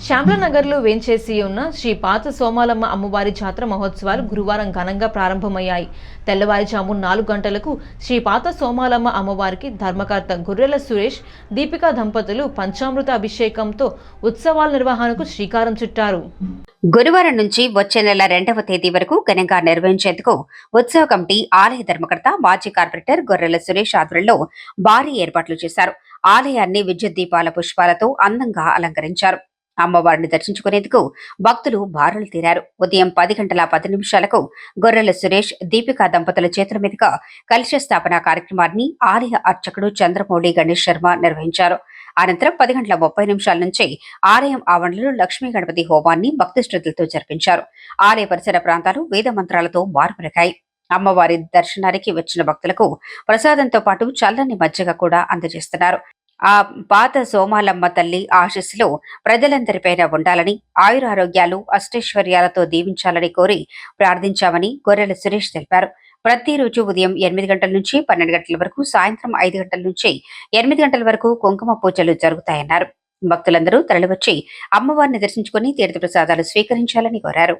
శ్యామలనగర్లో వేంచేసి ఉన్న శ్రీ పాత సోమాలమ్మ అమ్మవారి జాతర మహోత్సవాలు గురువారం ఘనంగా ప్రారంభమయ్యాయి. తెల్లవారుజాము 4 గంటలకు శ్రీ పాత సోమాలమ్మ అమ్మవారికి ధర్మకర్త గొర్రెల సురేష్, దీపికా దంపతులు పంచామృత అభిషేకంతో ఉత్సవాల నిర్వహణకు శ్రీకారం చుట్టారు. గురువారం నుంచి వచ్చే నెల 2వ తేదీ వరకు ఘనంగా నిర్వహించేందుకు ఉత్సవ కమిటీ ఆలయ ధర్మకర్త మాజీ కార్పొరేటర్ గొర్రెల సురేష్ ఆధ్వర్యంలో భారీ ఏర్పాట్లు చేశారు. ఆలయాన్ని విద్యుత్ దీపాల పుష్పాలతో అందంగా అలంకరించారు. అమ్మవారిని దర్శించుకునేందుకు భక్తులు బారులు తీరారు. ఉదయం 10:10 గొర్రెల సురేష్, దీపికా దంపతుల చేతుల మీదుగా కలశ స్థాపన కార్యక్రమాన్ని ఆలయ అర్చకుడు చంద్రమౌళి గణేష్ శర్మ నిర్వహించారు. అనంతరం 10:30 నుంచి ఆలయం ఆవరణలో లక్ష్మీ గణపతి హోమాన్ని భక్తి శ్రద్ధలతో జరిపించారు. ఆలయ పరిసర ప్రాంతాలు వేద మంత్రాలతో మారుమరిగాయి. అమ్మవారి దర్శనానికి వచ్చిన భక్తులకు ప్రసాదంతో పాటు చల్లని మజ్జిగ కూడా అందజేస్తున్నారు. ఆ పాత సోమాలమ్మ తల్లి ఆశీస్సులు ప్రజలందరిపైన ఉండాలని, ఆయురారోగ్యాలు అష్టైశ్వర్యాలతో దీవించాలని కోరి ప్రార్థించామని గొర్రెల సురేష్ తెలిపారు. ప్రతిరోజు ఉదయం 8 గంటల నుంచి 12 గంటల వరకు, సాయంత్రం 5 గంటల నుంచి 8 గంటల వరకు కుంకుమ పూజలు జరుగుతాయన్నారు. భక్తులందరూ తరలివచ్చి అమ్మవారిని దర్శించుకుని తీర్థ ప్రసాదాలు స్వీకరించాలని కోరారు.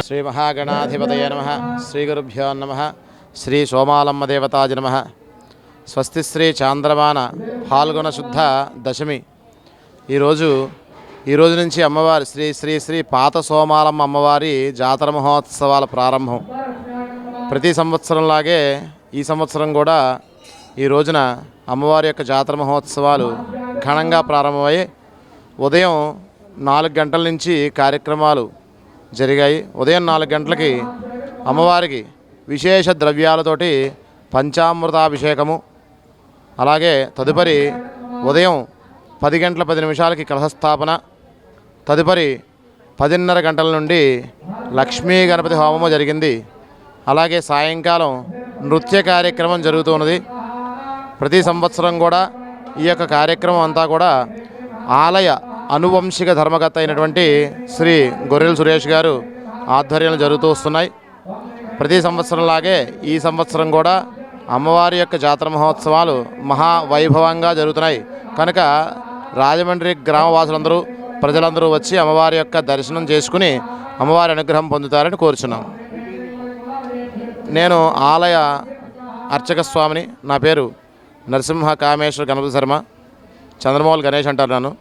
శ్రీ మహాగణాధిపతయ నమః. శ్రీ గురుభ్యో నమః. శ్రీ సోమాలమ్మ దేవతాయ నమః. స్వస్తి శ్రీ చాంద్రమాన ఫాల్గుణ శుద్ధ దశమి. ఈరోజు నుంచి అమ్మవారి శ్రీ శ్రీ శ్రీ పాత సోమాలమ్మ అమ్మవారి జాతర మహోత్సవాల ప్రారంభం. ప్రతి సంవత్సరంలాగే ఈ సంవత్సరం కూడా ఈ రోజున అమ్మవారి యొక్క జాతర మహోత్సవాలు ఘనంగా ప్రారంభమై ఉదయం 4 గంటల నుంచి కార్యక్రమాలు జరిగాయి. ఉదయం 4 గంటలకి అమ్మవారికి విశేష ద్రవ్యాలతోటి పంచామృతాభిషేకము, అలాగే తదుపరి ఉదయం 10:10 కలశస్థాపన, తదుపరి 10:30 గంటల నుండి లక్ష్మీ గణపతి హోమము జరిగింది. అలాగే సాయంకాలం నృత్య కార్యక్రమం జరుగుతున్నది. ప్రతి సంవత్సరం కూడా ఈ యొక్క కార్యక్రమం అంతా కూడా ఆలయ అనువంశిక ధర్మకర్త అయినటువంటి శ్రీ గొర్రెల సురేష్ గారు ఆధ్వర్యంలో జరుగుతూ వస్తున్నాయి. ప్రతి సంవత్సరంలాగే ఈ సంవత్సరం కూడా అమ్మవారి యొక్క జాతర మహోత్సవాలు మహావైభవంగా జరుగుతున్నాయి. కనుక రాజమండ్రి గ్రామవాసులందరూ, ప్రజలందరూ వచ్చి అమ్మవారి యొక్క దర్శనం చేసుకుని అమ్మవారి అనుగ్రహం పొందుతారని కోరుచున్నాం. నేను ఆలయ అర్చక స్వామిని. నా పేరు నరసింహ కామేశ్వర గణపతి శర్మ. చంద్రమౌళి గణేష్ అంటారు నన్ను.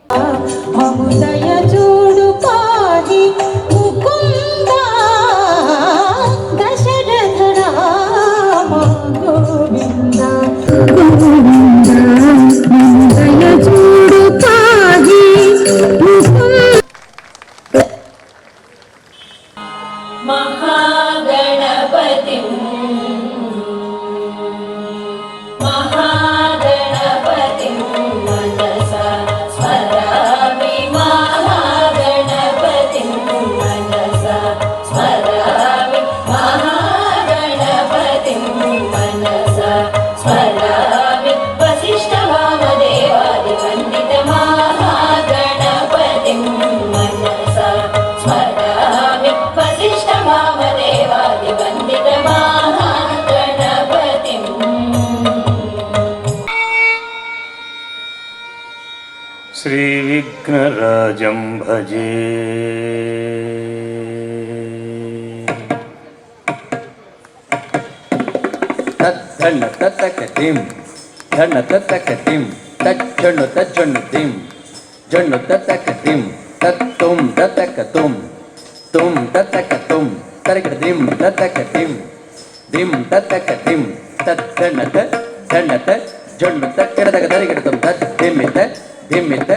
श्रीविघ्नराजं भजे तद्धन्न तत्तकटिं धन्न तत्तकटिं तज्जण्णु तज्जण्णु दिं जण्णु तत्तकटिं तत्तुं तत्तकतुं तुं तत्तकतुं तर्कदिं तत्तकटिं दिं तत्तकटिं तद्धन्न धन्न जण्णु तक्किरदग दरिगिडतुं तद्धिम्मित धिम्मित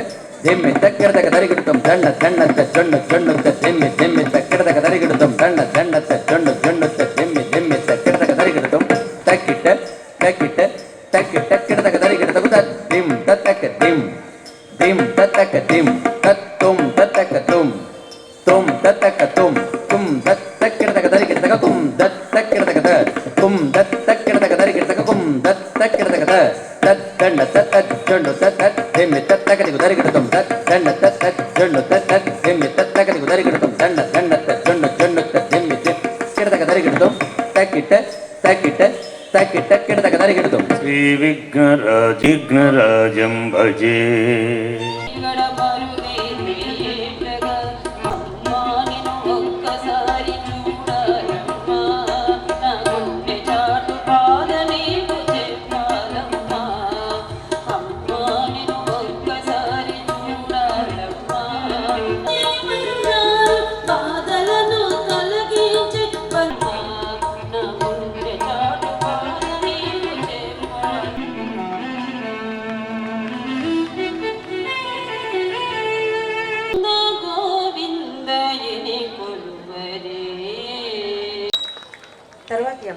धिम्मित किरदग दरिगिडतुं धन्न धन्न जण्णु जण्णु धिम्मि धिम्मित किरदग दरिगिडतुं धन्न धन्न जण्णु जण्णु धिम्मि धिम्मित किरदग दरिगिडतुं तक्किट तक्किट तक्किट किरदग दरिगिडतुं तद्धिं तत्तकदिं दिं तत्तकदिं तत्तुं तत्तकतुं तुं तत्तकतुं तुं तत्तकिरदग दरिगिडतग कुं तत्तकिरदग कुं तत्तकिरदग दरिगिडतग कुं तत्तकिरदग तद्दण्ड तत्तज्जण्णु तत्तद्धिम्मि तत्तकदिगु दरिगिडतुं तद्दण्ड तत्तज्जण्णु तत्तद्धिम्मि तत्तकदिगु दरिगिडतुं दण्ड दण्ड तज्जण्णु जण्णु तद्धिम्मि किरदग दरिगिडतुं तक्किट तक्किट तक्किट किरदग दरिगिडतुं श्रीविघ्नराजं भजे गणपति